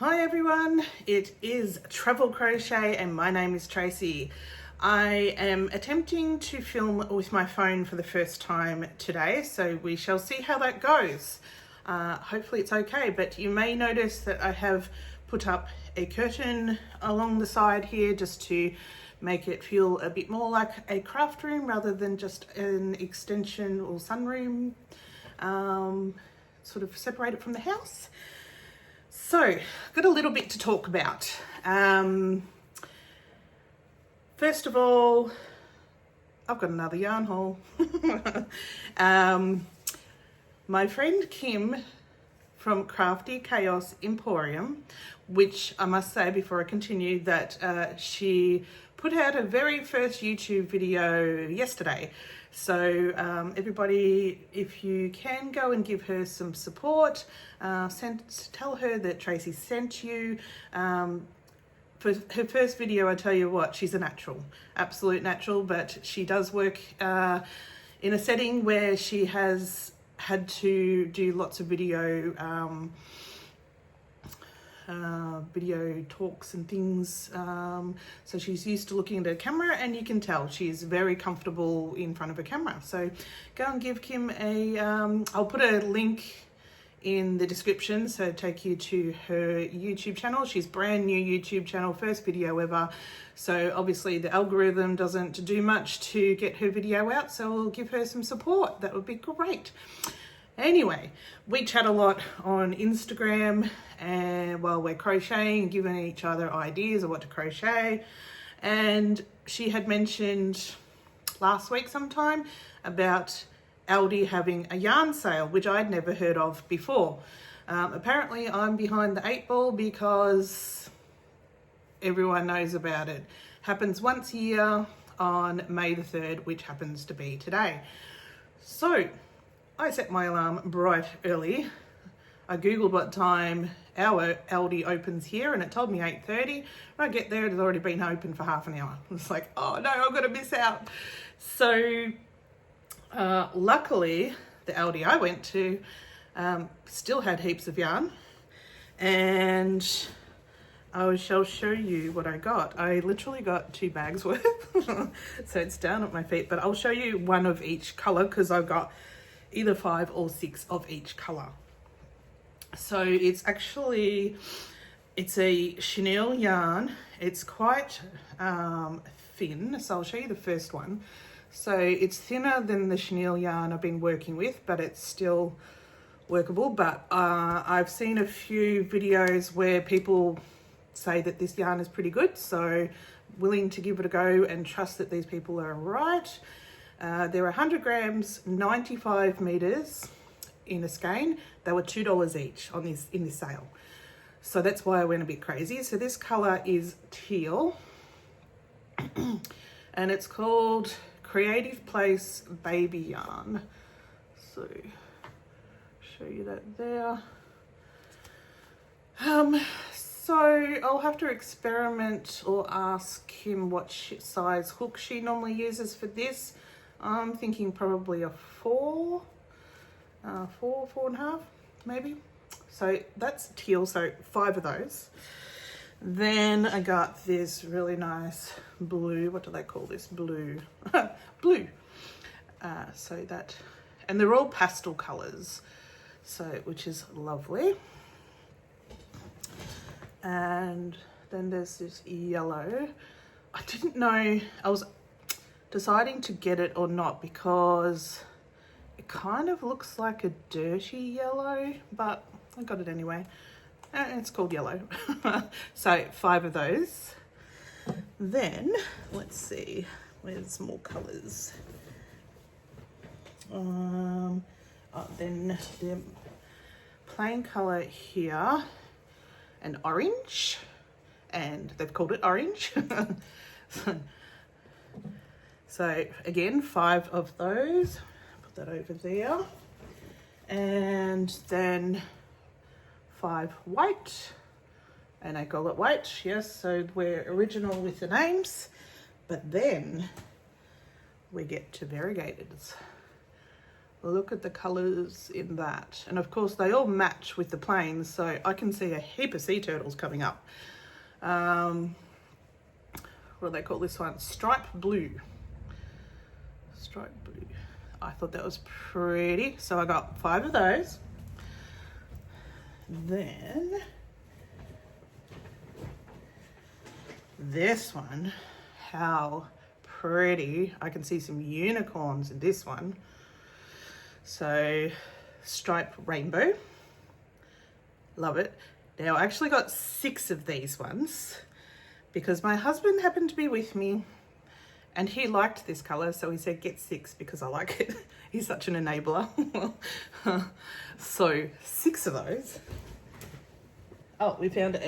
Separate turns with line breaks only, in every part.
Hi everyone, it is Travel Crochet and my name is Tracy. I am attempting to film with my phone for the first time today, so we shall see how that goes. Hopefully it's okay, but you may notice that I have put up a curtain along the side here just to make it feel a bit more like a craft room rather than just an extension or sunroom, sort of separate it from the house. So, I've got a little bit to talk about. First of all, I've got another yarn haul. My friend Kim from Crafty Chaos Emporium, which I must say before I continue that she put out a very first YouTube video yesterday. So everybody, if you can go and give her some support, tell her that Tracy sent you. For her first video, I tell you what, she's a natural, absolute natural, but she does work in a setting where she has had to do lots of video talks and things, so she's used to looking at a camera, and you can tell she's very comfortable in front of a camera. So go and give Kim a I'll put a link in the description, so take you to her YouTube channel. She's brand new YouTube channel, first video ever, so obviously the algorithm doesn't do much to get her video out, so we'll give her some support. That would be great. Anyway, we chat a lot on Instagram and while we're crocheting, giving each other ideas of what to crochet. And she had mentioned last week sometime about Aldi having a yarn sale, which I'd never heard of before. Apparently I'm behind the 8 ball because everyone knows about it. Happens once a year on May the 3rd, which happens to be today. So I set my alarm bright early. I googled what time our Aldi opens here and it told me 8:30. When I get there, it has already been open for half an hour. It's like, oh no, I'm gonna miss out. So luckily the Aldi I went to still had heaps of yarn, and I shall show you what I got. I literally got 2 bags worth. So it's down at my feet, but I'll show you one of each color because I've got either 5 or 6 of each color. So it's actually, it's a chenille yarn. It's quite thin, so I'll show you the first one. So it's thinner than the chenille yarn I've been working with, but it's still workable. But I've seen a few videos where people say that this yarn is pretty good, so willing to give it a go and trust that these people are right. They're 100 grams, 95 meters in a skein. They were $2 each on this in this sale. So that's why I went a bit crazy. So this color is teal and it's called Creative Place Baby Yarn. So show you that there. So I'll have to experiment or ask him what size hook she normally uses for this. I'm thinking probably a 4 and a half, maybe. So that's teal, so 5 of those. Then I got this really nice blue, what do they call this? Blue. Blue. So that, and they're all pastel colors, so which is lovely. And then there's this yellow. I didn't know, I was deciding to get it or not because it kind of looks like a dirty yellow, but I got it anyway. It's called yellow. So 5 of those. Then let's see, where's more colors? Then the plain color here, and orange, and they've called it orange. So again, 5 of those, put that over there. And then 5 white, and I call it white, yes, so we're original with the names, but then we get to variegateds. Look at the colors in that. And of course they all match with the plains, so I can see a heap of sea turtles coming up. What do they call this one? Stripe blue. Stripe blue. I thought that was pretty, so I got 5 of those. Then this one, how pretty. I can see some unicorns in this one. So stripe rainbow, love it. Now I actually got 6 of these ones because my husband happened to be with me and he liked this color, so he said get 6 because I like it. He's such an enabler. So 6 of those. Oh, we found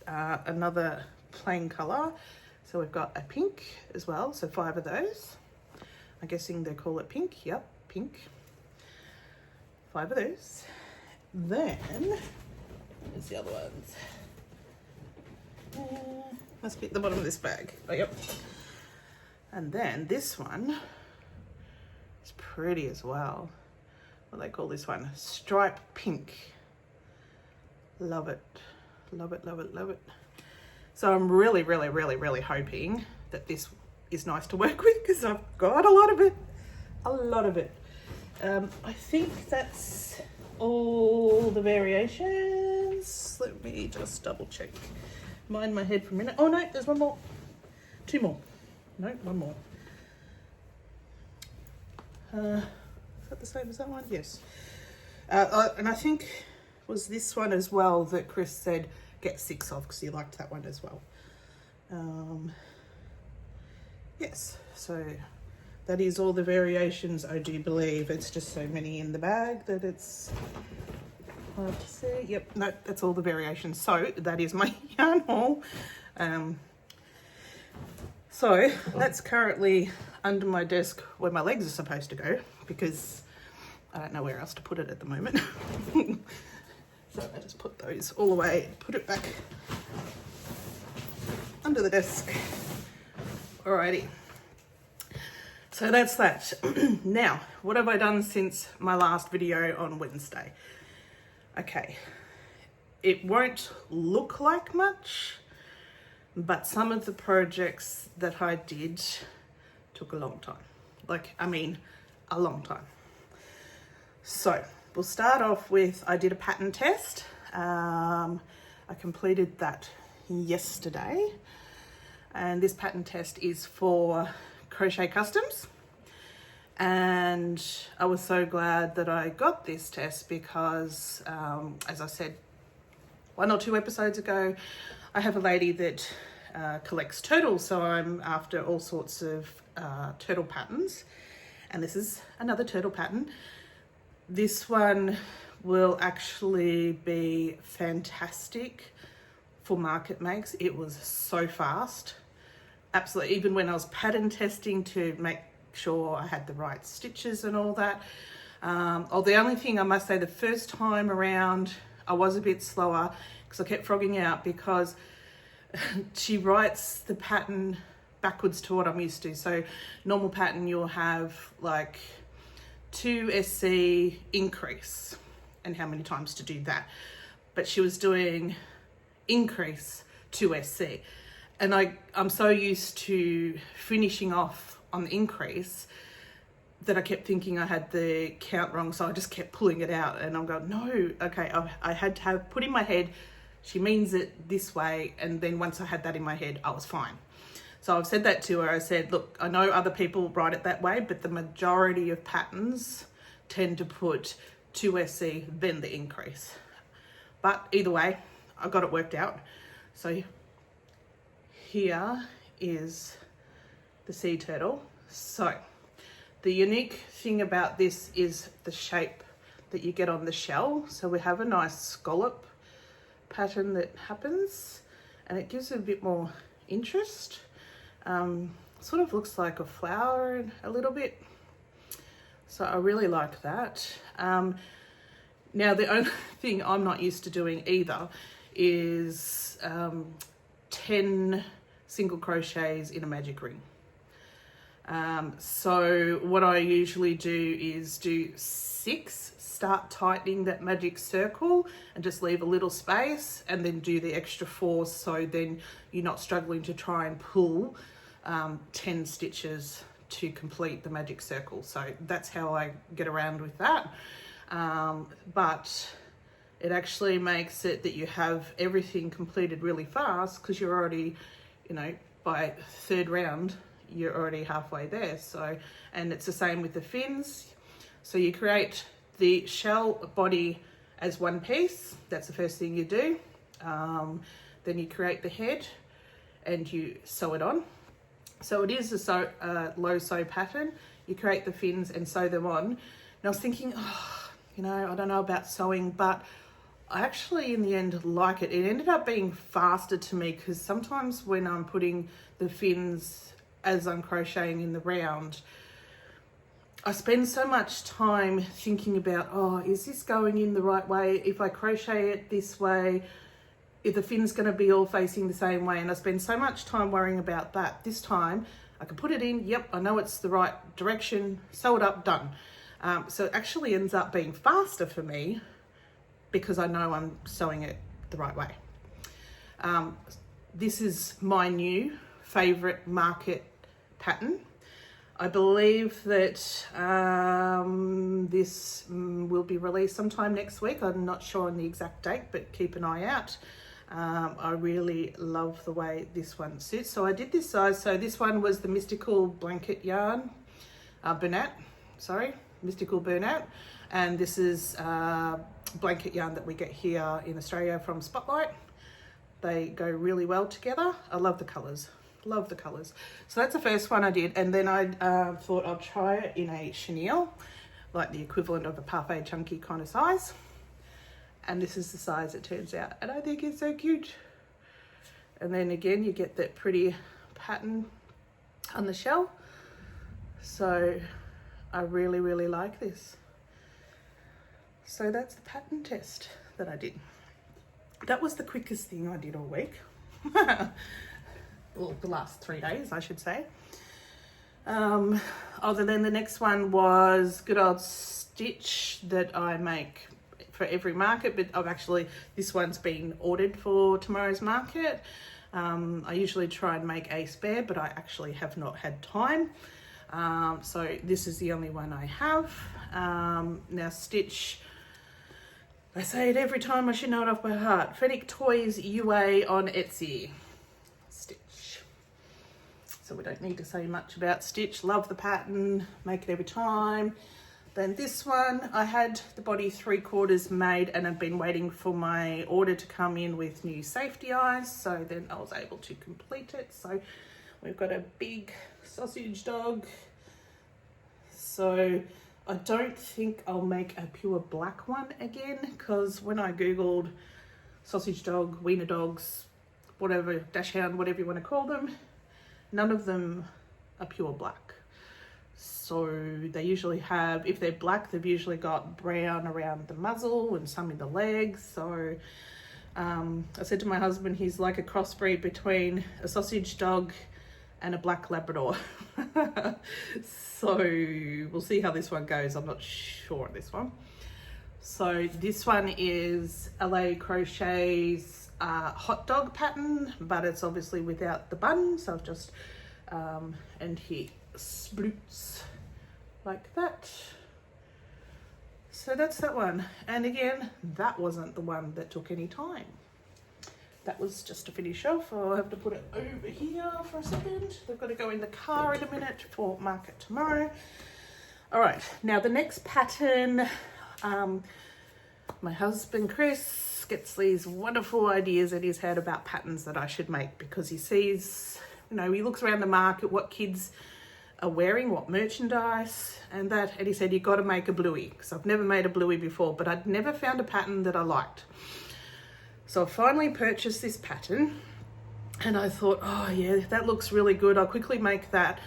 another plain color. So we've got a pink as well, so 5 of those. I'm guessing they call it pink. Yep, pink. 5 of those. Then, where's the other ones? Must be at the bottom of this bag. Oh, yep. And then this one is pretty as well. What do they call this one? Stripe pink. Love it. Love it, love it, love it. So I'm really, really, really, really hoping that this is nice to work with because I've got a lot of it. A lot of it. I think that's all the variations. Let me just double check. Mind my head for a minute. Oh no, there's one more. 2 more. No, 1 more. Is that the same as that one? Yes. And I think it was this one as well that Chris said get 6 of because he liked that one as well. Yes, so that is all the variations. I do believe it's just so many in the bag that it's hard to see. Yep, no, that's all the variations. So that is my yarn haul. So that's currently under my desk where my legs are supposed to go because I don't know where else to put it at the moment. So I just put those all away, put it back under the desk. Alrighty. So that's that. Now, what have I done since my last video on Wednesday? Okay, it won't look like much, but some of the projects that I did took a long time. A long time. So we'll start off with, I did a pattern test. I completed that yesterday. And this pattern test is for Crochet Customs. And I was so glad that I got this test because, as I said 1 or 2 episodes ago, I have a lady that collects turtles, so I'm after all sorts of turtle patterns. And this is another turtle pattern. This one will actually be fantastic for market makes. It was so fast. Absolutely, even when I was pattern testing to make sure I had the right stitches and all that. The only thing I must say, the first time around, I was a bit slower because I kept frogging out because she writes the pattern backwards to what I'm used to. So normal pattern, you'll have like 2 SC increase and how many times to do that. But she was doing increase 2 SC. And I'm so used to finishing off on the increase that I kept thinking I had the count wrong, so I just kept pulling it out and I'm going, no, okay, I had to have put in my head, she means it this way, and then once I had that in my head, I was fine. So I've said that to her. I said, look, I know other people write it that way, but the majority of patterns tend to put 2 SC, then the increase. But either way, I got it worked out. So here is the sea turtle. So the unique thing about this is the shape that you get on the shell. So we have a nice scallop pattern that happens and it gives it a bit more interest. Sort of looks like a flower a little bit. So I really like that. Now the only thing I'm not used to doing either is 10 single crochets in a magic ring. So what I usually do is do 6, start tightening that magic circle and just leave a little space, and then do the extra 4, so then you're not struggling to try and pull 10 stitches to complete the magic circle. So that's how I get around with that. But it actually makes it that you have everything completed really fast, because you're already, you know, by 3rd round you're already halfway there. So, and it's the same with the fins. So you create the shell body as one piece. That's the first thing you do. Then you create the head and you sew it on. So it is a low sew pattern. You create the fins and sew them on. And I was thinking, oh, you know, I don't know about sewing, but I actually in the end like it. It ended up being faster to me, because sometimes when I'm putting the fins as I'm crocheting in the round, I spend so much time thinking about, oh, is this going in the right way? If I crochet it this way, if the fin's going to be all facing the same way, and I spend so much time worrying about that. This time I can put it in, yep, I know it's the right direction, sew it up, done. So it actually ends up being faster for me, because I know I'm sewing it the right way. This is my new favorite market pattern. I believe that this will be released sometime next week. I'm not sure on the exact date, but keep an eye out. I really love the way this one sits. So I did this size. So this one was the Mystical Blanket Yarn, Mystical Burnout. And this is blanket yarn that we get here in Australia from Spotlight. They go really well together. I love the colours. Love the colours. So that's the first one I did, and then I thought I'll try it in a chenille, like the equivalent of a parfait chunky kind of size. And this is the size it turns out, and I think it's so cute. And then again, you get that pretty pattern on the shell. So I really, really like this. So that's the pattern test that I did. That was the quickest thing I did all week. Well, the last 3 days, I should say. Other than the next one was good old stitch that I make for every market, but this one's been ordered for tomorrow's market. I usually try and make a spare, but I actually have not had time. So this is the only one I have. Now stitch, I say it every time, I should know it off by heart. Fennec Toys UA on Etsy. Stitch. So we don't need to say much about stitch. Love the pattern, make it every time. Then this one, I had the body 3/4 made, and I've been waiting for my order to come in with new safety eyes. So then I was able to complete it. So we've got a big sausage dog. So I don't think I'll make a pure black one again, because when I Googled sausage dog, wiener dogs, whatever, dachshund, whatever you want to call them, none of them are pure black. So they usually have, if they're black, they've usually got brown around the muzzle and some in the legs. So I said to my husband, he's like a crossbreed between a sausage dog and a black Labrador. So we'll see how this one goes. I'm not sure on this one. So this one is LA Crochet's hot dog pattern, but it's obviously without the bun. So I've just, and he sploots like that. So that's that one. And again, that wasn't the one that took any time. That was just to finish off. I'll have to put it over here for a second. They've got to go in the car in a minute for market tomorrow. All right, now the next pattern, my husband Chris gets these wonderful ideas in his head about patterns that I should make, because he sees, you know, he looks around the market, what kids are wearing, what merchandise and that, and he said, you've got to make a Bluey, because I've never made a Bluey before, but I'd never found a pattern that I liked. So I finally purchased this pattern, and I thought, oh yeah, that looks really good. I'll quickly make that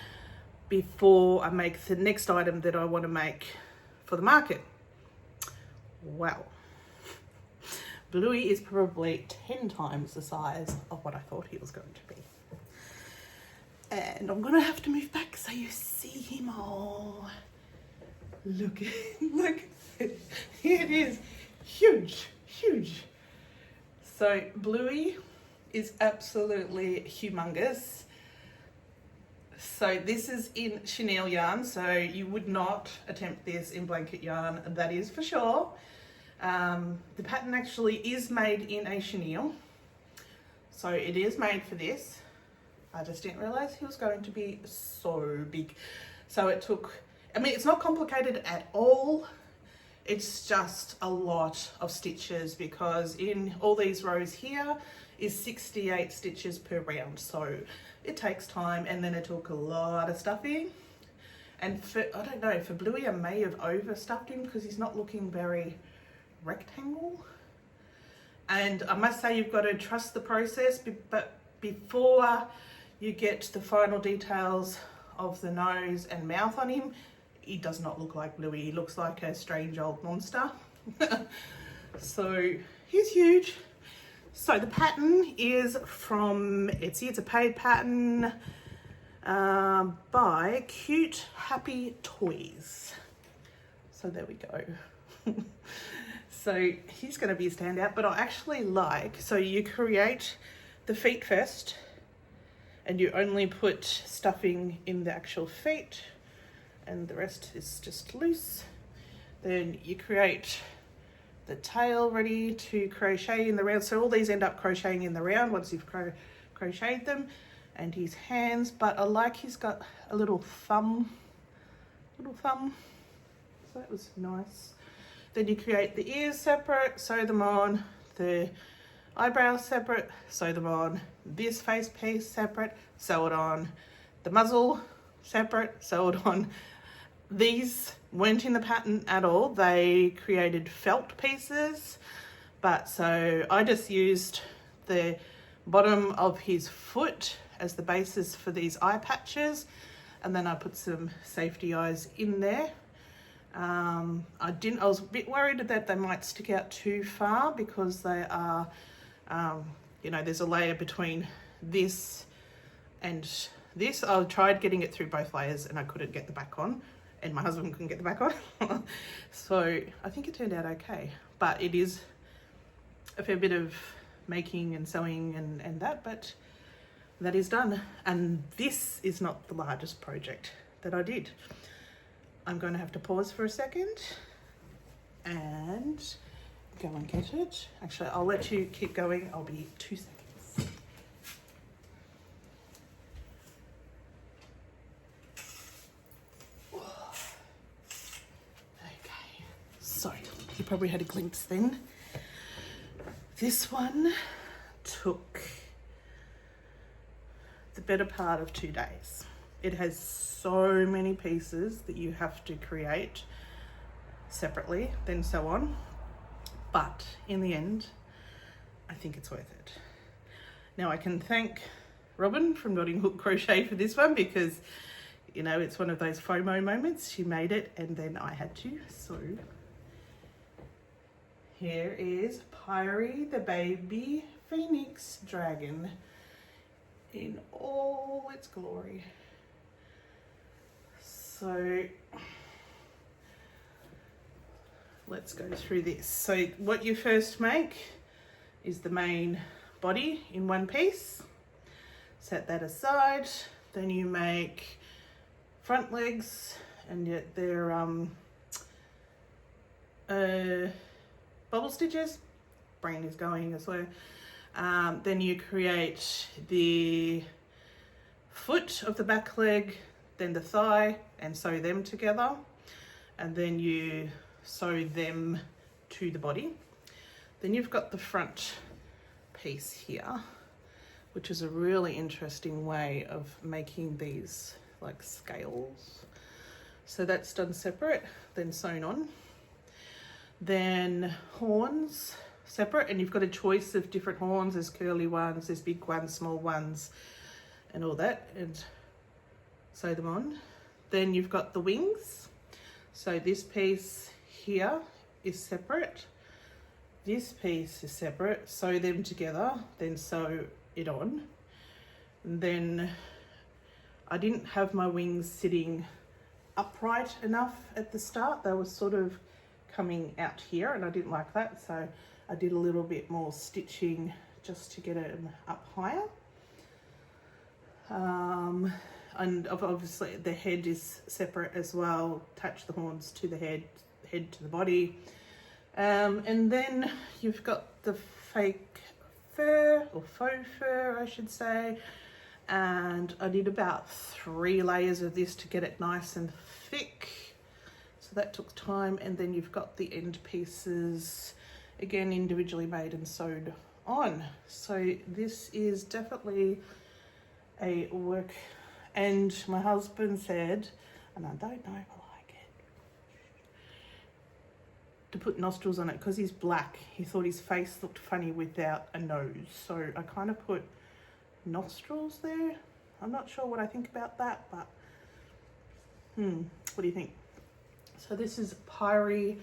before I make the next item that I want to make for the market. Wow. Bluey is probably 10 times the size of what I thought he was going to be. And I'm gonna have to move back so you see him all. Look, look, here it is, huge, huge. So Bluey is absolutely humongous. So this is in chenille yarn, so you would not attempt this in blanket yarn, that is for sure. The pattern actually is made in a chenille, so it is made for this. I just didn't realize he was going to be so big. So it took, I mean, it's not complicated at all. It's just a lot of stitches because in all these rows here is 68 stitches per round. So it takes time, and then it took a lot of stuffing. And for, I don't know, for Bluey I may have overstuffed him because he's not looking very rectangle. And I must say you've got to trust the process, but before you get the final details of the nose and mouth on him, he does not look like Bluey. He looks like a strange old monster. So he's huge. So the pattern is from Etsy. It's a paid pattern by Cute Happy Toys. So there we go. So he's going to be a standout, but I actually like, so you create the feet first and you only put stuffing in the actual feet and the rest is just loose. Then you create the tail ready to crochet in the round. So all these end up crocheting in the round once you've crocheted them. And his hands, but I like he's got a little thumb. So that was nice. Then you create the ears separate, sew them on, the eyebrows separate, sew them on, this face piece separate, sew it on, the muzzle separate, sew it on. These weren't in the pattern at all. They created felt pieces, but so I just used the bottom of his foot as the basis for these eye patches, and then I put some safety eyes in there. I was a bit worried that they might stick out too far because they are, you know, there's a layer between this and this. I tried getting it through both layers and I couldn't get the back on, and my husband couldn't get the back on. So I think it turned out okay, but it is a fair bit of making and sewing and that, but that is done. And this is not the largest project that I did. I'm going to have to pause for a second and go and get it. Actually, I'll let you keep going. I'll be 2 seconds. Okay, so you probably had a glimpse then. This one took the better part of 2 days. It has so many pieces that you have to create separately, then sew on. But in the end, I think it's worth it. Now I can thank Robin from Knotting Hook Crochet for this one because, you know, it's one of those FOMO moments. She made it and then I had to. So here is Pyrie the Baby Phoenix Dragon in all its glory. So let's go through this. So what you first make is the main body in one piece. Set that aside. Then you make front legs, and yet they're bubble stitches. Brain is going as well. Then you create the foot of the back leg, then the thigh, and sew them together, and then you sew them to the body. Then you've got the front piece here, which is a really interesting way of making these like scales. So that's done separate, then sewn on. Then horns separate, and you've got a choice of different horns. There's curly ones, there's big ones, small ones, and all that, and sew them on. Then you've got the wings. So this piece here is separate. This piece is separate. Sew them together, then sew it on. And then I didn't have my wings sitting upright enough at the start. They were sort of coming out here and I didn't like that, so I did a little bit more stitching just to get them up higher. And obviously the head is separate as well. Attach the horns to the head to the body. And then you've got the fake fur, or faux fur I should say, and I did about 3 layers of this to get it nice and thick, so that took time. And then you've got the end pieces again individually made and sewed on. So this is definitely a work, and my husband said, and I don't know if I like it, to put nostrils on it because he's black. He thought his face looked funny without a nose, so I kind of put nostrils there. I'm not sure what I think about that, but what do you think? So this is Pyrie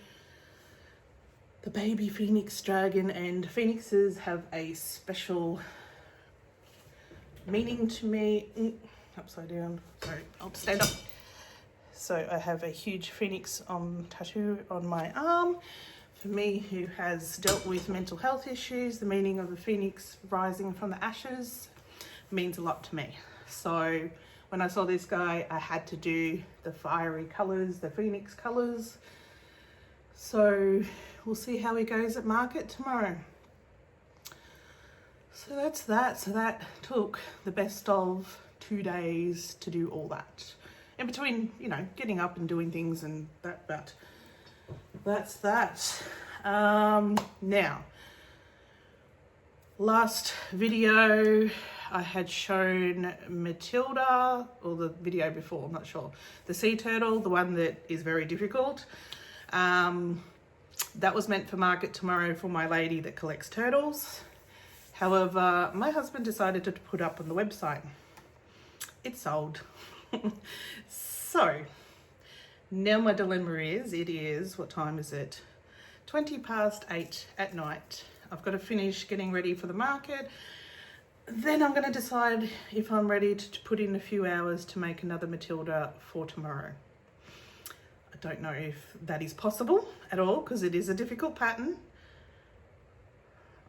the Baby Phoenix Dragon, and phoenixes have a special meaning to me. Upside down, sorry, I'll stand up. So I have a huge phoenix tattoo on my arm. For me, who has dealt with mental health issues, the meaning of the phoenix rising from the ashes means a lot to me. So when I saw this guy, I had to do the fiery colours, the phoenix colours. So we'll see how he goes at market tomorrow. So that's that. So that took the best of 2 days to do all that. In between, you know, getting up and doing things and that, but that's that. Now, last video I had shown Matilda, or the video before, I'm not sure, the sea turtle, the one that is very difficult. That was meant for market tomorrow for my lady that collects turtles. However, my husband decided to put up on the website. It's sold. So now my dilemma is, what time is it? 8:20 at night. I've got to finish getting ready for the market. Then I'm going to decide if I'm ready to put in a few hours to make another Matilda for tomorrow. I don't know if that is possible at all because it is a difficult pattern.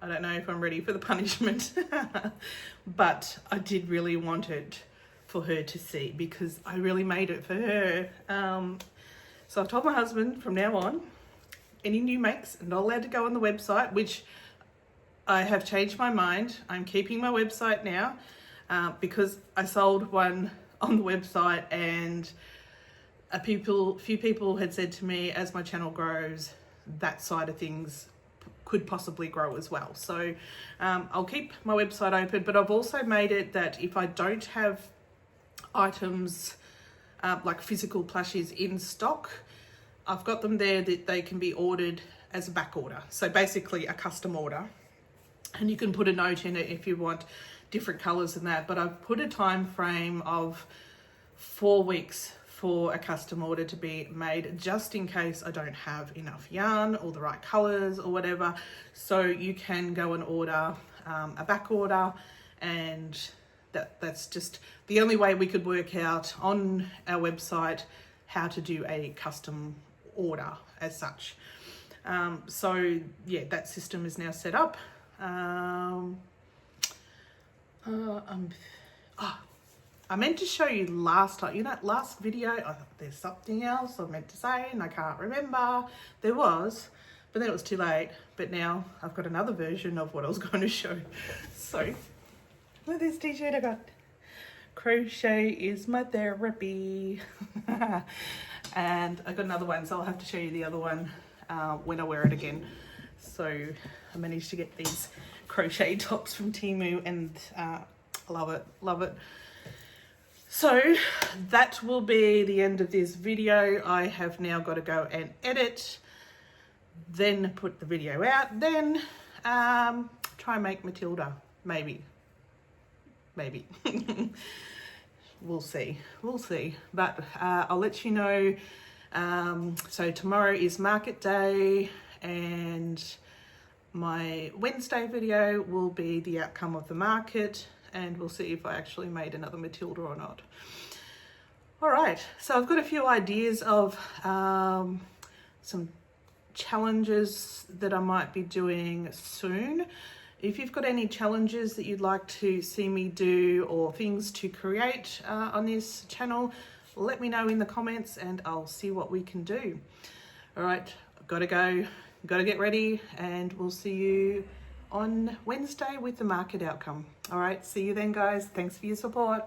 I don't know if I'm ready for the punishment, but I did really want it for her to see because I really made it for her. So I've told my husband from now on, any new makes are not allowed to go on the website, which I have changed my mind. I'm keeping my website now because I sold one on the website, and a few people had said to me, as my channel grows, that side of things could possibly grow as well. So I'll keep my website open, but I've also made it that if I don't have items like physical plushies in stock, I've got them there that they can be ordered as a back order. So basically a custom order, and you can put a note in it if you want different colors and that, but I've put a time frame of 4 weeks for a custom order to be made, just in case I don't have enough yarn or the right colors or whatever. So you can go and order a back order, and that's just the only way we could work out on our website how to do a custom order as such. So yeah, that system is now set up. I meant to show you last time, you know, last video, there's something else I meant to say and I can't remember. There was, but then it was too late. But now I've got another version of what I was going to show. So, look at this t-shirt I got. Crochet is my therapy. And I got another one, so I'll have to show you the other one when I wear it again. So I managed to get these crochet tops from Temu, and love it, love it. So that will be the end of this video. I have now got to go and edit, then put the video out, then try and make Matilda, maybe. We'll see, but I'll let you know. So tomorrow is market day, and my Wednesday video will be the outcome of the market, and we'll see if I actually made another Matilda or not. All right, so I've got a few ideas of some challenges that I might be doing soon. If you've got any challenges that you'd like to see me do or things to create on this channel, let me know in the comments and I'll see what we can do. All right, I've got to go, got to get ready, and we'll see you on Wednesday with the market outcome. All right, see you then, guys. Thanks for your support.